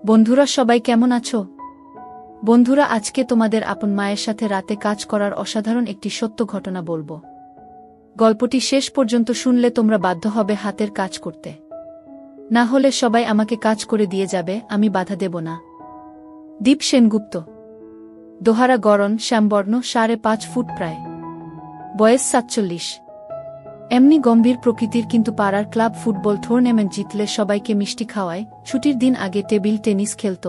বন্ধুরা সবাই কেমন আছো? বন্ধুরা আজকে তোমাদের আপন মায়ের সাথে রাতে কাজ করার অসাধারণ একটি সত্য ঘটনা বলবো। গল্পটি শেষ পর্যন্ত শুনলে তোমরা বাধ্য হবে হাতের কাজ করতে। না হলে সবাই আমাকে কাজ করে দিয়ে যাবে, আমি বাধা দেব না। দীপ সেনগুপ্ত, দোহারা গড়ন, শ্যামবর্ণ, 5.5 ফুট প্রায়, বয়স 47। এমনি গম্ভীর প্রকৃতির, কিন্তু পাড়ার ক্লাব ফুটবল টুর্নামেন্ট জিতলে সবাইকে মিষ্টি খাওয়ায়। ছুটির দিন আগে টেবিল টেনিস খেলত,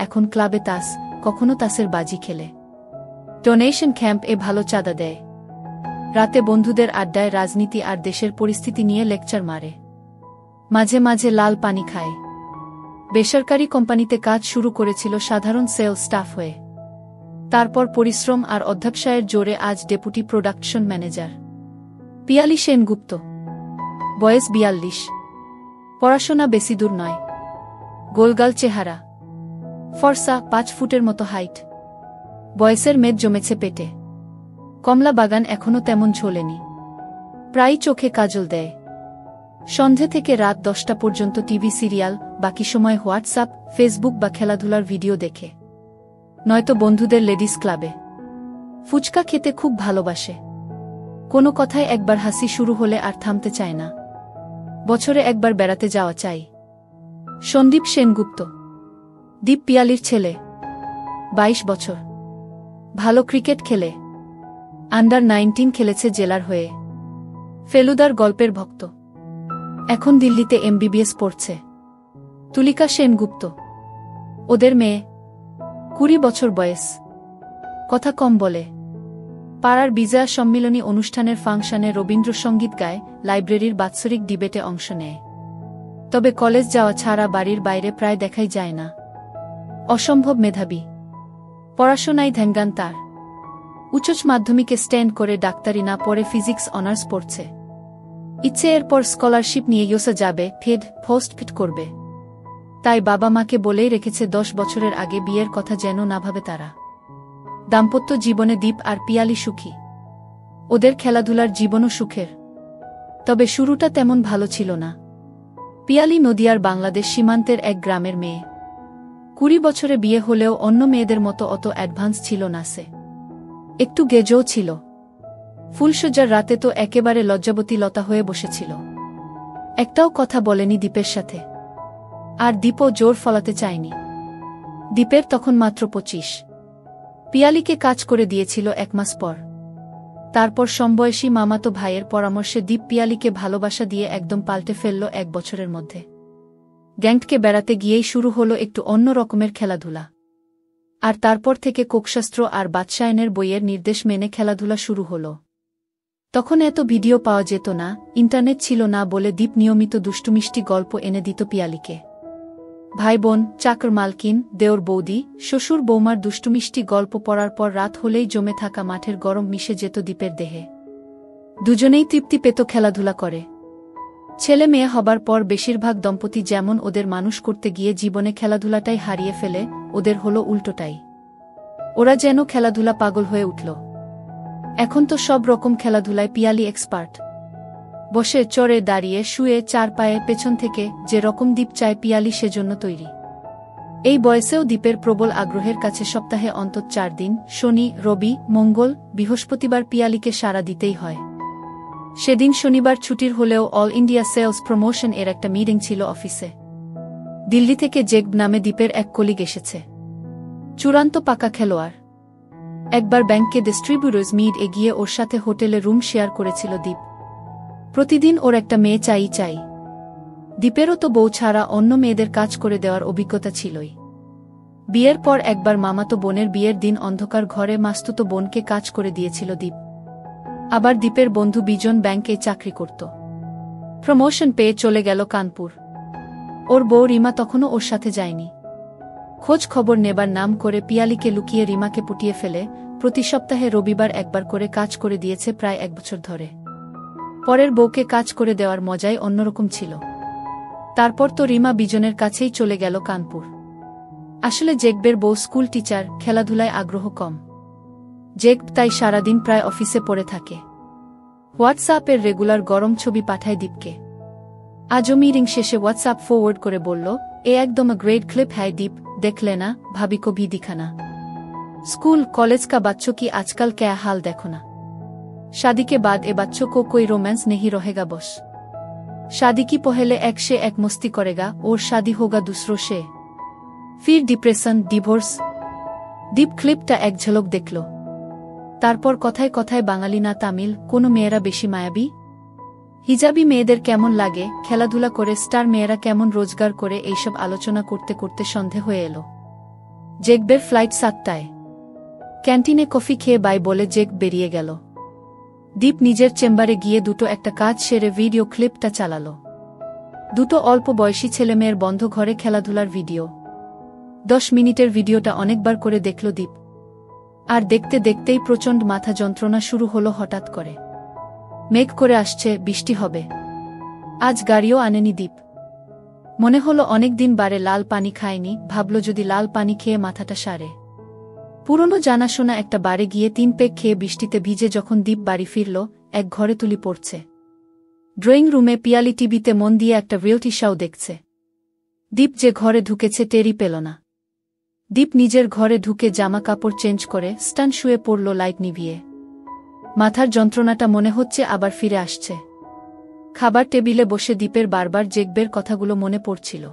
এখন ক্লাবে তাস, কখনো তাসের বাজি খেলে। ডোনেশন ক্যাম্প এ ভালো চাঁদা দেয়। রাতে বন্ধুদের আড্ডায় রাজনীতি আর দেশের পরিস্থিতি নিয়ে লেকচার মারে। মাঝে মাঝে লাল পানি খায়। বেসরকারি কোম্পানিতে কাজ শুরু করেছিল সাধারণ সেলস স্টাফ হয়ে। তারপর পরিশ্রম আর অধ্যবসায়ের জোরে আজ deputy production manager. Piyali Sengupta, বয়স 42। পড়াশোনা বেশি দূর নয়। গোলগাল চেহারা, ফর্সা, 5 ফুটের মতো হাইট। বয়সের মেদ জমেছে পেটে। কমলা বাগান এখনো তেমন ঝোলেনি। প্রায় চোখে কাজল দেয়। সন্ধে থেকে রাত 10টা পর্যন্ত টিভি সিরিয়াল, বাকি সময় হোয়াটসঅ্যাপ, ফেসবুক বা খেলাধুলার ভিডিও দেখে। নয়তো বন্ধুদের লেডিস ক্লাবে। ফুচকা খেতে খুব ভালোবাসে। কোনো কথায় একবার হাসি শুরু হলে আর থামতে চায় না। বছরে একবার বেড়াতে যাওয়া চাই। সন্দীপ সেনগুপ্ত, দীপ পিয়ালির ছেলে, 22 বছর। ভালো ক্রিকেট খেলে। আন্ডার 19 খেলেছে জেলার হয়ে। ফেলুদার গল্পের ভক্ত। এখন দিল্লিতে MBBS পড়ছে। তুলিকা সেনগুপ্ত, ওদের মেয়ে, 20 বছর বয়স। কথা কম বলে। পাড়ার বিজয়া সম্মিলনী অনুষ্ঠানের ফাংশনে রবীন্দ্রসঙ্গীত গায়, লাইব্রেরির বাৎসরিক ডিবেটে অংশ নেয়। তবে কলেজ যাওয়া ছাড়া বাড়ির বাইরে প্রায় দেখাই যায় না। অসম্ভব মেধাবী। পড়াশোনায় ধ্যানজ্ঞান তার। উচ্চ মাধ্যমিকে স্ট্যান্ড করে ডাক্তারি না পড়ে ফিজিক্স অনার্স পড়ছে। ইচ্ছে এরপর স্কলারশিপ নিয়ে ইউএসএ যাবে, পোস্ট করবে। তাই বাবা মাকে বলেই রেখেছে 10 বছরের আগে বিয়ের কথা যেন না ভাবে তারা। দাম্পত্য জীবনে দীপ আর পিয়ালি সুখী। ওদের খেলাধুলার জীবনও সুখের। তবে শুরুটা তেমন ভালো ছিল না। পিয়ালি নদিয়ার বাংলাদেশ সীমান্তের এক গ্রামের মেয়ে। 20 বছরে বিয়ে হলেও অন্য মেয়েদের মতো অত অ্যাডভান্স ছিল না সে। একটু গেজও ছিল। ফুলসজ্জার রাতে তো একেবারে লজ্জাবতী লতা হয়ে বসেছিল। একটাও কথা বলেনি দীপের সাথে। আর দীপও জোর ফলাতে চায়নি। দীপের তখন মাত্র 25। পিয়ালিকে কাজ করে দিয়েছিল 1 মাস পর। তারপর সমবয়সী মামাতো ভাইয়ের পরামর্শে দীপ পিয়ালিকে ভালোবাসা দিয়ে একদম পাল্টে ফেলল 1 বছরের মধ্যে। গ্যাংটকে বেড়াতে গিয়েই শুরু হলো একটু অন্য রকমের খেলাধুলা। আর তারপর থেকে কোকশাস্ত্র আর বাদশায়নের বইয়ের নির্দেশ মেনে খেলাধুলা শুরু হলো। তখন এত ভিডিও পাওয়া যেত না, ইন্টারনেট ছিল না বলে দীপ নিয়মিত দুষ্টুমিষ্টি গল্প এনে দিত পিয়ালিকে। ভাই বোন, চাকর মালকিন, দেওর বৌদি, শ্বশুর বৌমার দুষ্টুমিষ্টি গল্প পড়ার পর রাত হলেই জমে থাকা মাঠের গরম মিশে যেত দীপের দেহে। দুজনেই তৃপ্তি পেত খেলাধুলা করে। ছেলে মেয়ে হবার পর বেশিরভাগ দম্পতি যেমন ওদের মানুষ করতে গিয়ে জীবনে খেলাধুলাটাই হারিয়ে ফেলে, ওদের হলো উল্টোটাই। ওরা যেন খেলাধুলা পাগল হয়ে উঠল। এখন তো সব রকম খেলাধুলায় পিয়ালি এক্সপার্ট। বসে, চড়ে, দাঁড়িয়ে, শুয়ে, 4 পায়ে, পেছন থেকে যে রকম দীপ চায় পিয়ালি সেজন্য তৈরি। এই বয়সেও দীপের প্রবল আগ্রহের কাছে সপ্তাহে অন্তত 4 দিন, শনি, রবি, মঙ্গল, বৃহস্পতিবার পিয়ালিকে সাড়া দিতেই হয়। সেদিন শনিবার ছুটির হলেও অল ইন্ডিয়া সেলস প্রমোশন এর একটা মিটিং ছিল অফিসে। দিল্লি থেকে জেগব নামে দীপের এক কলিগ এসেছে। চূড়ান্ত পাকা খেলোয়াড়। একবার ব্যাংকে ডিস্ট্রিবিউটরস মিট এগিয়ে ওর সাথে হোটেলে রুম শেয়ার করেছিল দীপ। প্রতিদিন ওর একটা মেয়ে চাই। দীপেরও তো বউ ছাড়া অন্য মেয়েদের কাজ করে দেওয়ার অভিজ্ঞতা ছিলই। বিয়ের পর একবার মামাতো বোনের বিয়ের দিন অন্ধকার ঘরে মাস্তুতো বোনকে কাজ করে দিয়েছিল দীপ। আবার দীপের বন্ধু বিজন ব্যাংকে চাকরি করত। প্রমোশন পেয়ে চলে গেল কানপুর। ওর বউ রিমা তখনও ওর সাথে যায়নি। খোঁজ খবর নেবার নাম করে পিয়ালিকে লুকিয়ে রিমাকে পুটিয়ে ফেলে প্রতি সপ্তাহে রবিবার একবার করে কাজ করে দিয়েছে প্রায় 1 বছর ধরে। পরের বউকে কাজ করে দেওয়ার মজাই অন্যরকম ছিল। তারপর তো রিমা বিজনের কাছেই চলে গেল কানপুর। আসলে জেগবের বউ স্কুল টিচার, খেলাধুলায় আগ্রহ কম। জেগব তাই সারাদিন প্রায় অফিসে পড়ে থাকে। হোয়াটসঅ্যাপের রেগুলার গরম ছবি পাঠায় দীপকে। আজও মিটিং শেষে হোয়াটসঅ্যাপ ফরওয়ার্ড করে বলল, ए एकदम ग्रेट क्लिप है दीप, देख लेना, भाभी को भी दिखाना। स्कूल कॉलेज का बच्चों की आजकल क्या हाल देखो ना। शादी के बाद ए बच्चों को कोई रोमांस नहीं रहेगा बस। शादी की पहले एक से एक मस्ती करेगा और शादी होगा दूसरों से, फिर डिप्रेशन, डिवोर्स। दीप क्लिपटा एक झलक देखलो। तारपर कथाय कथाय बांगाली ना तामिल, कोनो मेয়েরা বেশি মায়াবী? হিজাবি মেয়েদের কেমন লাগে, খেলাধুলা করে স্টার মেয়েরা কেমন রোজগার করে, এইসব আলোচনা করতে করতে সন্ধে হয়ে এলো। জেকবের ফ্লাইট 7টায়। ক্যান্টিনে কফি খেয়ে বাই বলে জেক বেরিয়ে গেল। দীপ নিজের চেম্বারে গিয়ে দুটো একটা কাজ সেরে ভিডিও ক্লিপটা চালালো। দুটো অল্প বয়সী ছেলেমেয়ের বন্ধ ঘরে খেলাধুলার ভিডিও। 10 মিনিটের ভিডিওটা অনেকবার করে দেখল দীপ। আর দেখতে দেখতেই প্রচণ্ড মাথা যন্ত্রণা শুরু হলো হঠাৎ করে। মেঘ করে আসছে, বৃষ্টি হবে। আজ গাড়িও আনেনি দীপ। মনে হলো অনেকদিন বারে লাল পানি খায়নি, ভাবল যদি লাল পানি খেয়ে মাথাটা সারে। পুরনো জানাশোনা একটা বারে গিয়ে 3 পেগ খেয়ে বৃষ্টিতে ভিজে যখন দীপ বাড়ি ফিরল, এক ঘরে তুলি পড়ছে। ড্রয়িং রুমে পিয়ালি টিভিতে মন দিয়ে একটা রিয়েলিটি শো দেখছে। দীপ যে ঘরে ঢুকেছে টেরই পেল না। দীপ নিজের ঘরে ঢুকে জামা কাপড় চেঞ্জ করে স্টান শুয়ে পড়ল লাইট নিভিয়ে। মাথার যন্ত্রণাটা মনে হচ্ছে আবার ফিরে আসছে। খাবার টেবিলে বসে দীপের বারবার জেকবের কথাগুলো মনে পড়ছিল।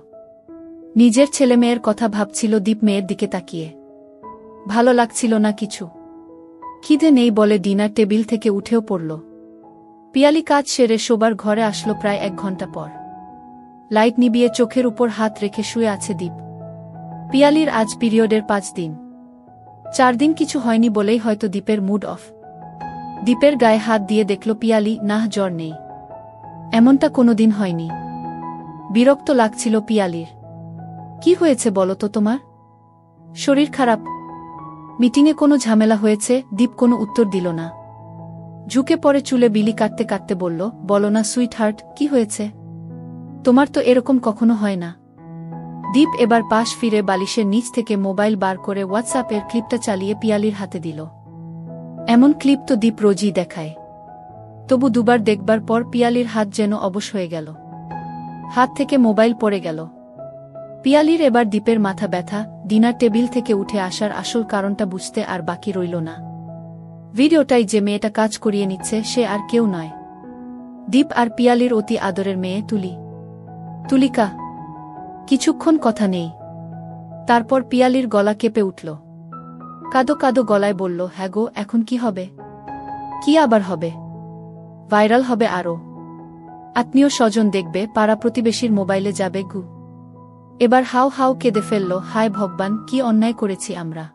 নিজের ছেলেমেয়ের কথা ভাবছিল দীপ মেয়ের দিকে তাকিয়ে। ভালো লাগছিল না কিছু। খিদে নেই বলে ডিনার টেবিল থেকে উঠেও পড়ল। পিয়ালি কাজ সেরে শোবার ঘরে আসলো প্রায় 1 ঘন্টা পর। লাইট নিবিয়ে চোখের উপর হাত রেখে শুয়ে আছে দীপ। পিয়ালির আজ পিরিয়ডের 5 দিন। 4 দিন কিছু হয়নি বলেই হয়তো দীপের মুড অফ। দীপের গায়ে হাত দিয়ে দেখল পিয়ালি, নাহ জ্বর নেই। এমনটা কোনোদিন হয়নি। বিরক্ত লাগছিল পিয়ালির। কি হয়েছে বলো তো তোমার? শরীর খারাপ? মিটিংয়ে কোনো ঝামেলা হয়েছে? দীপ কোনো উত্তর দিল না। ঝুঁকে পড়ে চুলে বিলি কাটতে কাটতে বলল, বলো না সুইট হার্ট, কি হয়েছে? তোমার তো এরকম কখনো হয় না। দীপ এবার পাশ ফিরে বালিশের নিচ থেকে মোবাইল বার করে হোয়াটসঅ্যাপের ক্লিপটা চালিয়ে পিয়ালির হাতে দিল। এমন ক্লিপ তো দীপ রোজই দেখায়। তবু দুবার দেখবার পর পিয়ালির হাত যেন অবশ হয়ে গেল। হাত থেকে মোবাইল পড়ে গেল। পিয়ালির এবার দীপের মাথা ব্যথা। ডিনার টেবিল থেকে উঠে আসার আসল কারণটা বুঝতে আর বাকি রইল না। ভিডিওটাই যে মেয়েটা কাজ করিয়ে নিচ্ছে সে আর কেউ নয়, দীপ আর পিয়ালির অতি আদরের মেয়ে তুলি। তুলিকা। কিছুক্ষণ কথা নেই। তারপর পিয়ালির গলা কেঁপে উঠল। কাদো কাদো গলায় বলল, হ্যাঁ গো, এখন কি হবে? কি আবার হবে? ভাইরাল হবে আরও। আত্মীয় স্বজন দেখবে, পাড়া প্রতিবেশীর মোবাইলে যাবে গু। এবার হাউ হাউ কেঁদে ফেলল, হায় ভগবান, কি অন্যায় করেছি আমরা।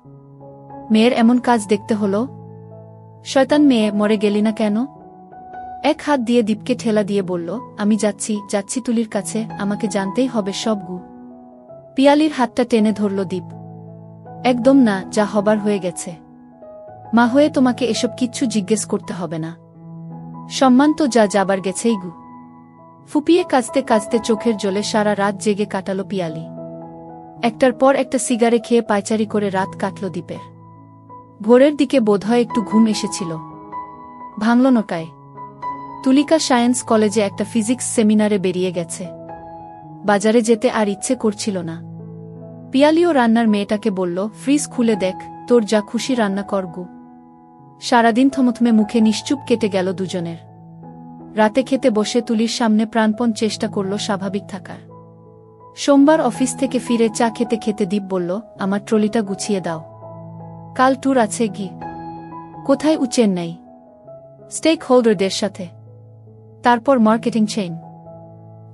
মেয়ের এমন কাজ দেখতে হলো। শয়তান মেয়ে, মরে গেলি না কেন? এক হাত দিয়ে দীপকে ঠেলা দিয়ে বলল, আমি যাচ্ছি যাচ্ছি তুলির কাছে, আমাকে জানতেই হবে সব গু। পিয়ালির হাতটা টেনে ধরল দীপ। একদম না, যা হবার হয়ে গেছে। মা হয়ে তোমাকে এসব কিচ্ছু জিজ্ঞেস করতে হবে না। সম্মান তো যা যাবার গেছেই গু। ফুপিয়ে কাঁদতে কাঁদতে চোখের জলে সারা রাত জেগে কাটালো পিয়ালি। একটার পর একটা সিগারে খেয়ে পায়চারি করে রাত কাটল দীপের। ভোরের দিকে বোধহয় একটু ঘুম এসেছিল। ভাঙল নটায়। তুলিকা সায়েন্স কলেজে একটা ফিজিক্স সেমিনারে বেরিয়ে গেছে। বাজারে যেতে আর ইচ্ছে করছিল না। পিয়ালিও রান্নার মেয়েটাকে বলল, ফ্রিজ খুলে দেখ, তোর যা খুশি রান্না কর গু। সারাদিন থমথমে মুখে নিশ্চুপ কেটে গেল দুজনের। রাতে খেতে বসে তুলির সামনে প্রাণপণ চেষ্টা করল স্বাভাবিক থাকার। সোমবার অফিস থেকে ফিরে চা খেতে খেতে দীপ বলল, আমার ট্রলিটা গুছিয়ে দাও, কাল ট্যুর আছে গি। কোথায়? চেন্নাই। স্টেক হোল্ডারদের সাথে। তারপর মার্কেটিং চেইন।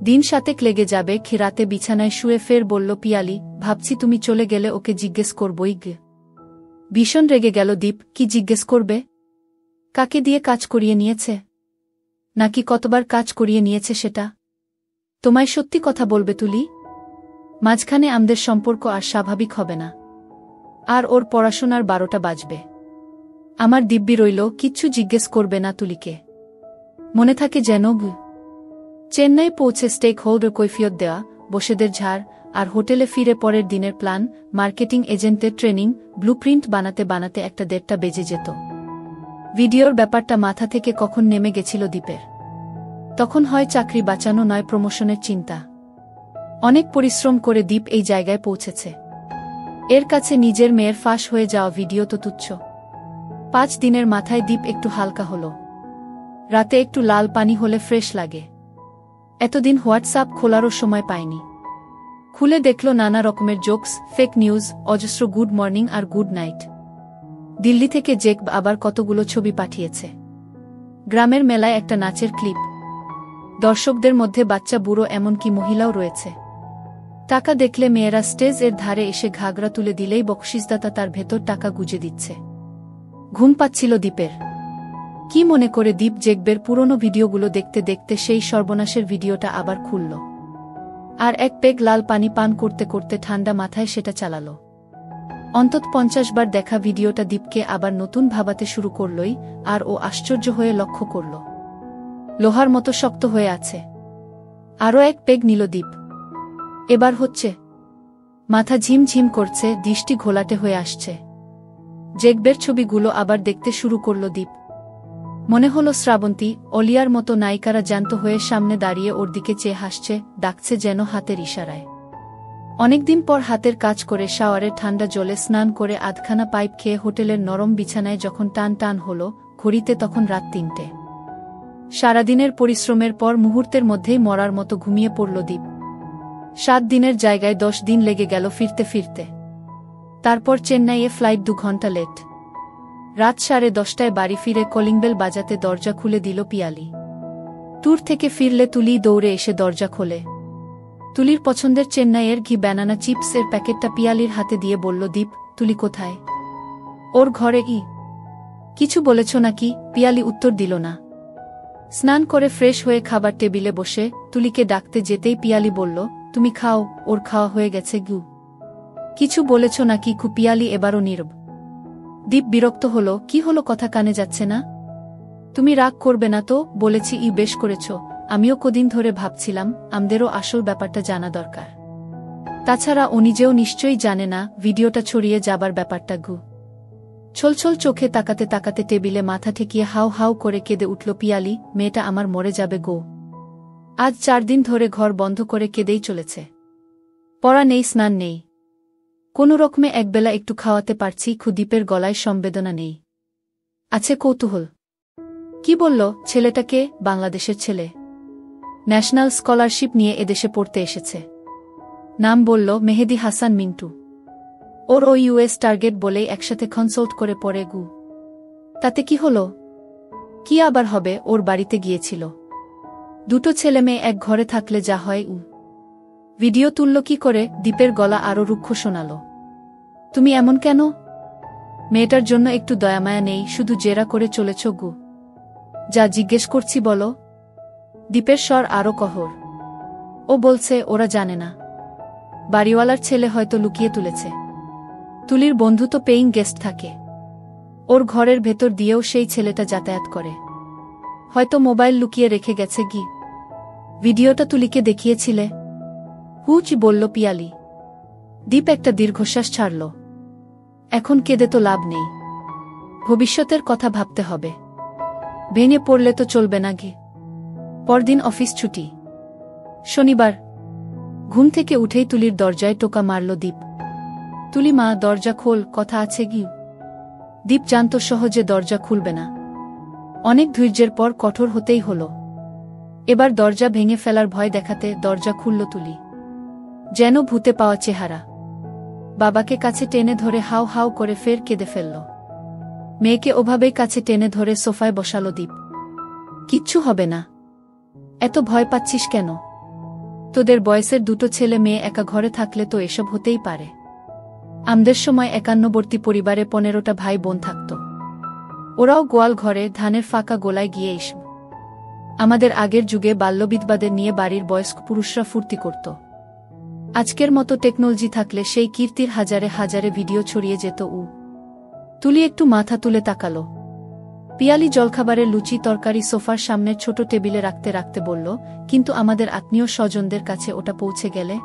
দিন 7 লেগে যাবে। রাতে বিছানায় শুয়ে ফের বলল পিয়ালি, ভাবছি তুমি চলে গেলে ওকে জিজ্ঞেস করবই গে। ভীষণ রেগে গেল দীপ। কি জিজ্ঞেস করবে? কাকে দিয়ে কাজ করিয়ে নিয়েছে? নাকি কতবার কাজ করিয়ে নিয়েছে সেটা? তোমায় সত্যি কথা বলবে তুলি? মাঝখানে আমাদের সম্পর্ক আর স্বাভাবিক হবে না। আর ওর পড়াশোনার 12টা বাজবে। আমার দিব্যি রইল, কিচ্ছু জিজ্ঞেস করবে না তুলিকে। মনে থাকে যেন গু। চেন্নাই পৌঁছে স্টেক হোল্ডার কৈফিয়ত দেওয়া, বসেদের ঝাড়, আর হোটেলে ফিরে পরের দিনের প্ল্যান, মার্কেটিং এজেন্টের ট্রেনিং, ব্লুপ্রিন্ট বানাতে বানাতে 1-1.5টা বেজে যেত। ভিডিওর ব্যাপারটা মাথা থেকে কখন নেমে গেছিল দীপের। তখন হয় চাকরি বাঁচানো, নয় প্রমোশনের চিন্তা। অনেক পরিশ্রম করে দীপ এই জায়গায় পৌঁছেছে। এর কাছে নিজের মেয়ের ফাঁস হয়ে যাওয়া ভিডিও তো তুচ্ছ। 5 দিনের মাথায় দীপ একটু হালকা হলো। রাতে একটু লাল পানি হলে ফ্রেশ লাগে। এতদিন হোয়াটসঅ্যাপ খোলারও সময় পায়নি। খুলে দেখল নানা রকমের জোকস, ফেক নিউজ, অজস্র গুড মর্নিং আর গুড নাইট। দিল্লি থেকে জেক আবার কতগুলো ছবি পাঠিয়েছে। গ্রামের মেলায় একটা নাচের ক্লিপ। দর্শকদের মধ্যে বাচ্চা বুড়ো এমনকি মহিলাও রয়েছে। টাকা দেখলে মেয়েরা স্টেজ এর ধারে এসে ঘাগরা তুলে দিলেই বকশিসদাতা তার ভেতর টাকা গুজে দিচ্ছে। ঘুম পাচ্ছিল দীপের। কি মনে করে দীপ জেকবের পুরনো ভিডিওগুলো দেখতে দেখতে সেই সর্বনাশের ভিডিওটা আবার খুলল। আর এক পেগ লাল পানি পান করতে করতে ঠান্ডা মাথায় সেটা চালালো। অন্তত 50 বার দেখা ভিডিওটা দীপকে আবার নতুন ভাবাতে শুরু করলই, আর ও আশ্চর্য হয়ে লক্ষ্য করল লোহার মতো শক্ত হয়ে আছে। আরও এক পেগ নিল দীপ। এবার হচ্ছে। মাথা ঝিমঝিম করছে, দৃষ্টি ঘোলাটে হয়ে আসছে। জেকবের ছবিগুলো আবার দেখতে শুরু করল দীপ। মনে হলো শ্রাবন্তী, অলিয়ার মতো নায়িকারা জ্যান্ত হয়ে সামনে দাঁড়িয়ে ওর দিকে চেয়ে হাসছে, ডাকছে যেন হাতের ইশারায়। অনেকদিন পর হাতের কাজ করে শাওয়ারে ঠান্ডা জলে স্নান করে আধখানা পাইপ খেয়ে হোটেলের নরম বিছানায় যখন টান টান হলো, ঘড়িতে তখন রাত 3টে। সারাদিনের পরিশ্রমের পর মুহূর্তের মধ্যেই মরার মতো ঘুমিয়ে পড়ল দীপ। 7 দিনের জায়গায় 10 দিন লেগে গেল ফিরতে ফিরতে। তারপর চেন্নাইয়ে ফ্লাইট 2 ঘন্টা লেট। রাত 10:30টায় বাড়ি ফিরে কলিংবেল বাজাতে দরজা খুলে দিল পিয়ালি। ট্যুর থেকে ফিরলে তুলি দৌড়ে এসে দরজা খোলে। তুলির পছন্দের চেন্নাইয়ের ঘি ব্যানানা চিপস এর প্যাকেটটা পিয়ালির হাতে দিয়ে বলল, দীপ, তুলি কোথায়? ওর ঘরে। কিছু বলেছ নাকি? পিয়ালি উত্তর দিল না। স্নান করে ফ্রেশ হয়ে খাবার টেবিলে বসে তুলিকে ডাকতে যেতেই পিয়ালি বলল, তুমি খাও, ওর খাওয়া হয়ে গেছে। কিছু বলেছ নাকি? পিয়ালি এবারও নীরব। দীপ বিরক্ত হলো, কি হলো, কথা কানে যাচ্ছে না? তুমি রাগ করবে না তো? বলেছি বেশ করেছ। আমিও কদিন ধরে ভাবছিলাম আমাদেরও আসল ব্যাপারটা জানা দরকার। তাছাড়া ও নিজেও নিশ্চয়ই জানে না ভিডিওটা ছড়িয়ে যাবার ব্যাপারটা। ছলছল চোখে তাকাতে তাকাতে টেবিলে মাথা ঠেকিয়ে হাউ হাউ করে কেঁদে উঠল পিয়ালি, মেয়েটা আমার মরে যাবে গো। আজ 4 দিন ধরে ঘর বন্ধ করে কেঁদেই চলেছে। পড়া নেই, স্নান নেই, কোনো রকমে একবেলা একটু খাওয়াতে পারছি। দীপের গলায় সম্বেদনা নেই, আছে কৌতূহল। কি বলল? ছেলেটাকে? বাংলাদেশের ছেলে, ন্যাশনাল স্কলারশিপ নিয়ে এদেশে পড়তে এসেছে। নাম বলল মেহেদি হাসান মিন্টু। ওর ও ইউএস টার্গেট বলেই একসাথে কনসাল্ট করে পড়ে। তাতে কি হলো? কি আবার হবে? ওর বাড়িতে গিয়েছিল। 2 ছেলে মেয়ে এক ঘরে থাকলে যা হয়। ভিডিও তুলল কি করে? দীপের গলা আরো রুক্ষ শোনাল। তুমি এমন কেন? মেয়েটার জন্য একটু দয়ামায়া নেই? শুধু জেরা করে চলেছ। যা জিজ্ঞেস করছি বলো। দীপের স্বর আরো কহর। ও বলছে ওরা জানে না। বাড়িওয়ালার ছেলে হয়তো লুকিয়ে তুলেছে। তুলির বন্ধু তো পেইং গেস্ট থাকে। ওর ঘরের ভেতর দিয়েও সেই ছেলেটা যাতায়াত করে। হয়তো মোবাইল লুকিয়ে রেখে গেছে। ভিডিওটা তুলিকে দেখিয়েছিলে? বলল পিয়ালি। দীপ একটা দীর্ঘশ্বাস ছাড়ল। এখন কেঁদে তো লাভ নেই, ভবিষ্যতের কথা ভাবতে হবে। ভেঙে পড়লে তো চলবে না। পরদিন অফিস ছুটি, শনিবার। ঘুম থেকে উঠেই তুলির দরজায় টোকা মারল দীপ। তুলি মা, দরজা খোল, কথা আছে। দীপ জানত সহজে দরজা খুলবে না। অনেক ধৈর্যের পর কঠোর হতেই হল। এবার দরজা ভেঙে ফেলার ভয় দেখাতে দরজা খুলল তুলি। যেন ভূতে পাওয়া চেহারা। বাবাকে কাছে টেনে ধরে হাউ হাউ করে ফের কেঁদে ফেলল। মেয়েকে ওভাবেই কাছে টেনে ধরে সোফায় বসালো দীপ। কিচ্ছু হবে না, এত ভয় পাচ্ছিস কেন? তোদের বয়সের 2 ছেলে মেয়ে একা ঘরে থাকলে তো এসব হতেই পারে। আমাদের সময় 51বর্তী পরিবারে 15টা ভাই বোন থাকত। ওরাও গোয়াল ঘরে ধানের ফাঁকা গোলায় গিয়ে এসব। আমাদের আগের যুগে বাল্যবিধবাদের নিয়ে বাড়ির বয়স্ক পুরুষরা ফুর্তি করত। আজকের মতো টেকনোলজি থাকলে সেই কীর্তির হাজারে হাজারে ভিডিও ছড়িয়ে যেত। তুলি একটু মাথা তুলে তাকালো। পিয়ালি জলখাবারের লুচি তরকারি সোফার সামনের ছোট টেবিলে রাখতে রাখতে বলল, কিন্তু আমাদের আত্মীয় স্বজনদের কাছে ওটা পৌঁছে গেলে?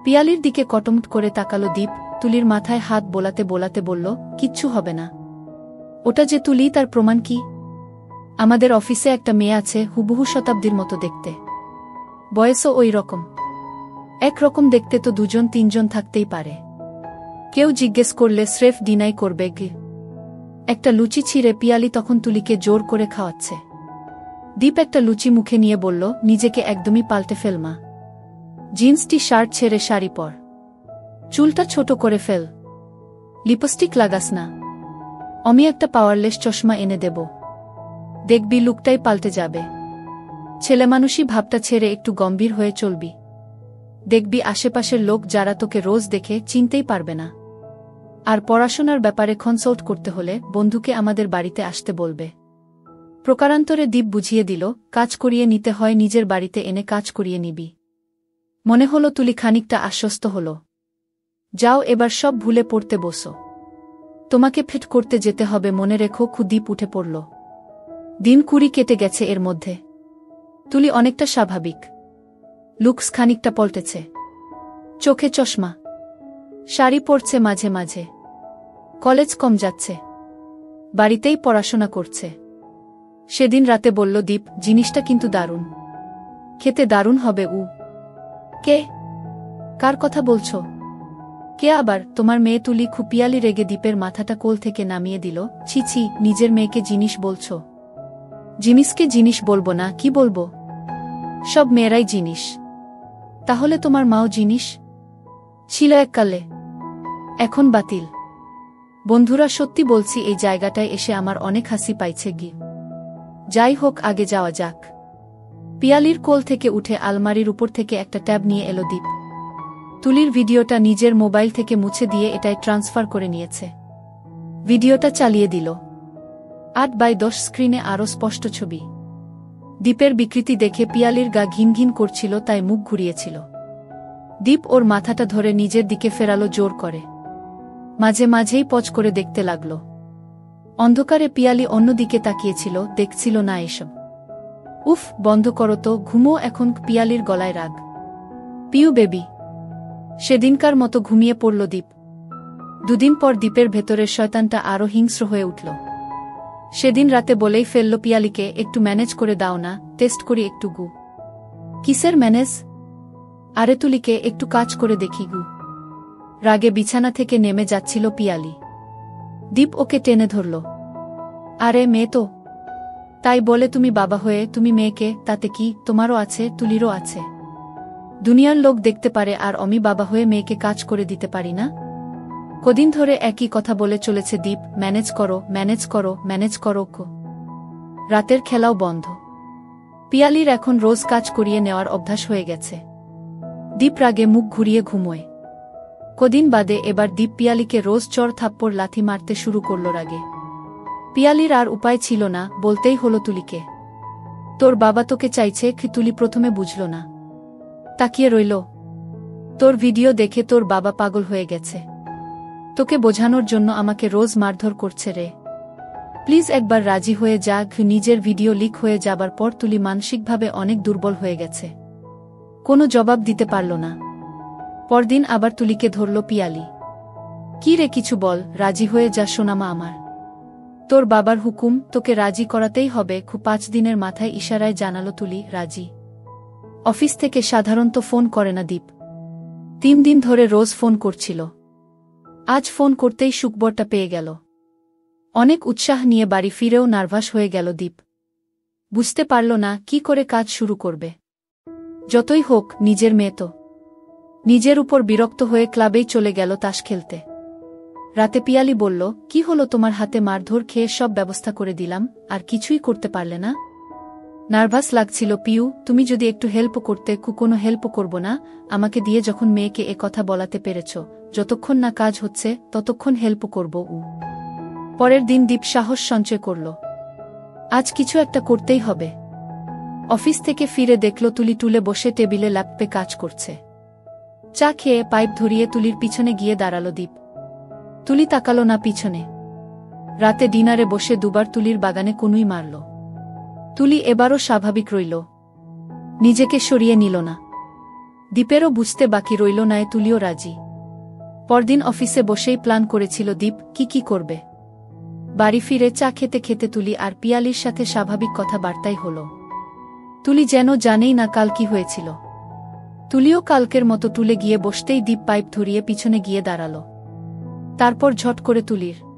পিয়ালির দিকে কটমট করে তাকালো দীপ। তুলির মাথায় হাত বোলাতে বোলাতে বলল, কিচ্ছু হবে না। ওটা যে তুলি, তার প্রমাণ কি? আমাদের অফিসে একটা মেয়ে আছে, হুবহু শতাব্দীর মতো দেখতে, বয়সও ওই রকম। একরকম দেখতে তো দুজন তিনজন থাকতেই পারে। কেউ জিজ্ঞেস করলে স্রেফ ডিনাই করবে গে। একটা লুচি ছিঁড়ে পিয়ালি তখন তুলিকে জোর করে খাওয়াচ্ছে। দীপ একটা লুচি মুখে নিয়ে বলল, নিজেকে একদমই পাল্টে ফেলমা। জিন্স টি শার্ট ছেড়ে শাড়ি পর, চুলটা ছোট করে ফেল, লিপস্টিক লাগাস না, আমি একটা পাওয়ারলেস চশমা এনে দেব, দেখবি লুকটাই পাল্টে যাবে। ছেলেমানুষী ভাবটা ছেড়ে একটু গম্ভীর হয়ে চলবি, দেখবি আশেপাশের লোক যারা তোকে রোজ দেখে চিনতেই পারবে না। আর পড়াশোনার ব্যাপারে কনসাল্ট করতে হলে বন্ধুকে আমাদের বাড়িতে আসতে বলবে। প্রকারান্তরে দীপ বুঝিয়ে দিল, কাজ করিয়ে নিতে হয় নিজের বাড়িতে এনে কাজ করিয়ে নিবি। মনে হলো তুলি খানিকটা আশ্বস্ত হল। যাও এবার সব ভুলে পড়তে বসো, তোমাকে ফিট করতে যেতে হবে মনে রেখো। দীপ উঠে পড়ল। দিন 20 কেটে গেছে এর মধ্যে। তুলি অনেকটা স্বাভাবিক, লুকস খানিকটা পল্টেছে, চোখে চশমা, শাড়ি পরছে মাঝে মাঝে, কলেজ কম যাচ্ছে, বাড়িতেই পড়াশোনা করছে। সেদিন রাতে বলল দীপ, জিনিসটা কিন্তু দারুণ, খেতে দারুণ হবে। কে? কার কথা বলছো? কে আবার? তোমার মেয়ে তুলি। খুপিয়ালি রেগে দীপের মাথাটা কোল থেকে নামিয়ে দিল। ছি ছি, নিজের মেয়েকে জিনিস বলছো? জিনিসকে জিনিস বলবো না, কি বলবো? সব মেয়েরাই জিনিস। তাহলে তোমার মাও জিনিস ছিল এককালে, এখন বাতিল। বন্ধুরা, সত্যি বলছি এই জায়গাটায় এসে আমার অনেক হাসি পাইছে গি। যাই হোক, আগে যাওয়া যাক। পিয়ালির কোল থেকে উঠে আলমারির উপর থেকে একটা ট্যাব নিয়ে এলো দীপ। তুলির ভিডিওটা নিজের মোবাইল থেকে মুছে দিয়ে এটায় ট্রান্সফার করে নিয়েছে। ভিডিওটা চালিয়ে দিল। 8x10 স্ক্রিনে আরও স্পষ্ট ছবি। দীপের বিকৃতি দেখে পিয়ালির গা ঘিন ঘিন করছিল, তাই মুখ ঘুরিয়েছিল। দীপ ওর মাথাটা ধরে নিজের দিকে ফেরালো জোর করে। মাঝে মাঝেই পজ করে দেখতে লাগল। অন্ধকারে পিয়ালি অন্যদিকে তাকিয়েছিল, দেখছিল না এসব। উফ, বন্ধ করো তো, ঘুমো এখন। পিয়ালির গলায় রাগ। পিউ বেবি। সেদিনকার মতো ঘুমিয়ে পড়ল দীপ। দুদিন পর দীপের ভেতরের শয়তানটা আরও হিংস্র হয়ে উঠল। সেদিন রাতে বলেই ফেলল পিয়ালিকে, একটু ম্যানেজ করে দাও না, টেস্ট করি একটু গু। কিসের ম্যানেজ? আরে তুলিকে একটু কাজ করে দেখি গু। রাগে বিছানা থেকে নেমে যাচ্ছিল পিয়ালি। দীপ ওকে টেনে ধরল। আরে মেয়ে তো, তাই বলে তুমি বাবা হয়ে তুমি মেয়েকে, তাতে কি? তোমারও আছে, তুলিরও আছে। দুনিয়ার লোক দেখতে পারে আর আমি বাবা হয়ে মেয়েকে কাজ করে দিতে পারি না? কদিন ধরে একই কথা বলে চলেছে দীপ, ম্যানেজ করো, ম্যানেজ করো, ম্যানেজ করো। রাতের খেলাও বন্ধ। পিয়ালির এখন রোজ কাজ করিয়ে নেওয়ার অভ্যাস হয়ে গেছে। দীপ রাগে মুখ ঘুরিয়ে ঘুমোয়। কদিন বাদে এবার দীপ পিয়ালিকে রোজ চর থাপ্পড় লাথি মারতে শুরু করল রাগে। পিয়ালির আর উপায় ছিল না, বলতেই হলো তুলিকে, তোর বাবা তোকে চাইছে। তুলি প্রথমে বুঝল না, তাকিয়ে রইল। তোর ভিডিও দেখে তোর বাবা পাগল হয়ে গেছে, তোকে বোঝানোর জন্য আমাকে রোজ মারধর করছে রে। প্লিজ একবার রাজি হয়ে যা। নিজের ভিডিও লিক হয়ে যাবার পর তুলি মানসিকভাবে অনেক দুর্বল হয়ে গেছে। কোনো জবাব দিতে পারল না। পরদিন আবার তুলিকে ধরল পিয়ালি। কি রে, কিছু বল, রাজি হয়ে যা সোনামা আমার। তোর বাবার হুকুম, তোকে রাজি করাতেই হবে। 5 দিনের মাথায় ইশারায় জানালো তুলি রাজি। অফিস থেকে সাধারণত ফোন করে না দীপ। 3 দিন ধরে রোজ ফোন করছিল। আজ ফোন করতেই সুখবরটা পেয়ে গেল। অনেক উৎসাহ নিয়ে বাড়ি ফিরেও নার্ভাস হয়ে গেল দীপ। বুঝতে পারল না কি করে কাজ শুরু করবে। যতই হোক, নিজের মেয়ে তো। নিজের উপর বিরক্ত হয়ে ক্লাবেই চলে গেল তাস খেলতে। রাতে পিয়ালি বলল, কি হলো তোমার? হাতে মারধর খেয়ে সব ব্যবস্থা করে দিলাম, আর কিছুই করতে পারলে না? নার্ভাস লাগছিল পিউ, তুমি যদি একটু হেল্প করতে। কোনো হেল্প করব না, আমাকে দিয়ে যখন মেয়েকে এ কথা বলাতে পেরেছ, যতক্ষণ না কাজ হচ্ছে ততক্ষণ হেল্প করব। পরের দিন দীপ সাহস সঞ্চয় করল, আজ কিছু একটা করতেই হবে। অফিস থেকে ফিরে দেখল তুলি টুলে বসে টেবিলে ল্যাপটপে কাজ করছে। চা খেয়ে পাইপ ধরিয়ে তুলির পিছনে গিয়ে দাঁড়ালো দীপ। তুলি তাকালো না পিছনে। রাতে ডিনারে বসে দুবার তুলির বাগানে কুনুই মারল। তুলি এবারও স্বাভাবিক রইল, নিজেকে সরিয়ে নিল না। দীপেরও বুঝতে বাকি রইল না, তুলিও রাজি। পরদিন অফিসে বসেই প্ল্যান করেছিল দীপ কি করবে। বাড়ি ফিরে চা খেতে খেতে তুলি আর পিয়ালির সাথে স্বাভাবিক কথাবার্তাই হল। তুলি যেন জানেই না কাল কি হয়েছিল। তুলিও কালকের মতো টুলে গিয়ে বসতেই দীপ পাইপ ধরিয়ে পিছনে গিয়ে দাঁড়াল। তারপর ঝট করে তুলির